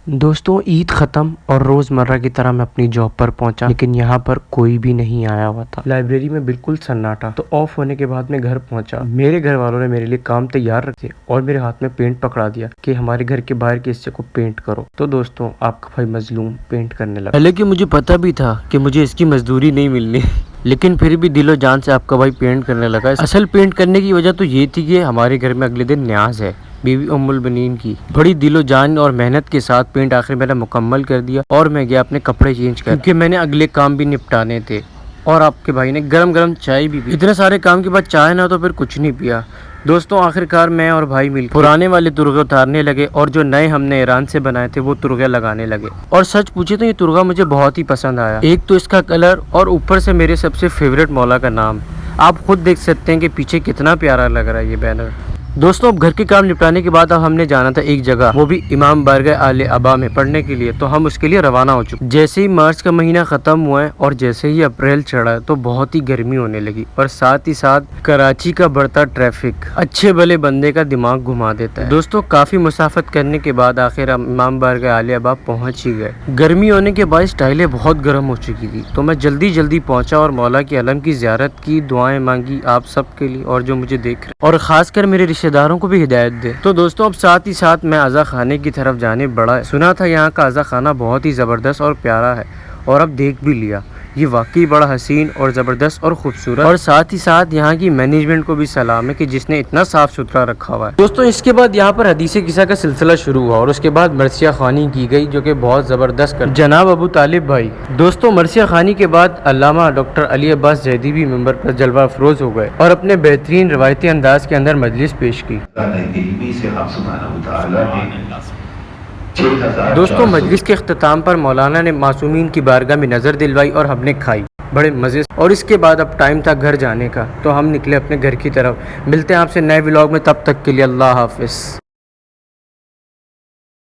دوستوں عید ختم اور روزمرہ کی طرح میں اپنی جاب پر پہنچا، لیکن یہاں پر کوئی بھی نہیں آیا ہوا تھا۔ لائبریری میں بالکل سناٹا۔ تو آف ہونے کے بعد میں گھر پہنچا۔ میرے گھر والوں نے میرے لیے کام تیار رکھے اور میرے ہاتھ میں پینٹ پکڑا دیا کہ ہمارے گھر کے باہر کے حصے کو پینٹ کرو۔ تو دوستوں آپ کا بھائی مظلوم پینٹ کرنے لگا۔ حالانکہ مجھے پتا بھی تھا کہ مجھے اس کی مزدوری نہیں ملنی، لیکن پھر بھی دل و جان سے آپ کا بھائی پینٹ کرنے لگا۔ اصل پینٹ کرنے کی وجہ تو یہ تھی کہ ہمارے گھر میں اگلے دن نیاز ہے بیوی ام البنین کی۔ بڑی دل و جان اور محنت کے ساتھ پینٹ آخر میں نے مکمل کر دیا اور میں گیا اپنے کپڑے چینج کر، کیونکہ میں نے اگلے کام بھی نپٹانے تھے۔ اور آپ کے بھائی نے گرم گرم چائے بھی پی۔ اتنے سارے کام کے بعد چائے نہ تو پھر کچھ نہیں پیا۔ دوستوں آخر کار میں اور بھائی مل کر پرانے والے ترغے اتارنے لگے اور جو نئے ہم نے ایران سے بنائے تھے وہ ترغے لگانے لگے۔ اور سچ پوچھے تو یہ ترغا مجھے بہت ہی پسند آیا۔ ایک تو اس کا کلر اور اوپر سے میرے سب سے فیوریٹ مولا کا نام۔ آپ خود دیکھ سکتے ہیں کہ پیچھے کتنا پیارا لگ رہا ہے یہ بینر۔ دوستوں اب گھر کے کام نپٹانے کے بعد اب ہم نے جانا تھا ایک جگہ، وہ بھی امام بارگاہ آل ابا میں پڑھنے کے لیے۔ تو ہم اس کے لیے روانہ ہو چکے۔ جیسے ہی مارچ کا مہینہ ختم ہوا ہے اور جیسے ہی اپریل چڑھا ہے تو بہت ہی گرمی ہونے لگی، اور ساتھ ہی ساتھ کراچی کا بڑھتا ٹریفک اچھے بھلے بندے کا دماغ گھما دیتا ہے۔ دوستوں کافی مسافت کرنے کے بعد آخر امام بارگاہ آل ابا پہنچ ہی گئے۔ گرمی ہونے کے باعث ٹائلیں بہت گرم ہو چکی تھی، تو میں جلدی پہنچا اور مولا کے علم کی زیارت کی، دعائیں مانگی آپ سب کے لیے اور جو مجھے دیکھ رہے، اور خاص کر میرے رشتہ داروں کو بھی ہدایت دے۔ تو دوستوں اب ساتھ ہی ساتھ میں عزا خانے کی طرف جانے بڑھا۔ سنا تھا یہاں کا عزا خانہ بہت ہی زبردست اور پیارا ہے، اور اب دیکھ بھی لیا، یہ واقعی بڑا حسین اور زبردست اور خوبصورت، اور ساتھ ہی ساتھ یہاں کی مینجمنٹ کو بھی سلام ہے کہ جس نے اتنا صاف ستھرا رکھا ہوا ہے۔ دوستوں اس کے بعد یہاں پر حدیث قصہ کا سلسلہ شروع ہوا، اور اس کے بعد مرثیہ خوانی کی گئی جو کہ بہت زبردست کر جناب ابو طالب بھائی۔ دوستوں مرثیہ خوانی کے بعد علامہ ڈاکٹر علی عباس زیدی بھی ممبر پر جلوہ افروز ہو گئے اور اپنے بہترین روایتی انداز کے اندر مجلس پیش کی۔ دوستوں مجلس کے اختتام پر مولانا نے معصومین کی بارگاہ میں نظر دلوائی اور ہم نے کھائی بڑے مزے سے، اور اس کے بعد اب ٹائم تھا گھر جانے کا، تو ہم نکلے اپنے گھر کی طرف۔ ملتے ہیں آپ سے نئے ولاگ میں، تب تک کے لیے اللہ حافظ۔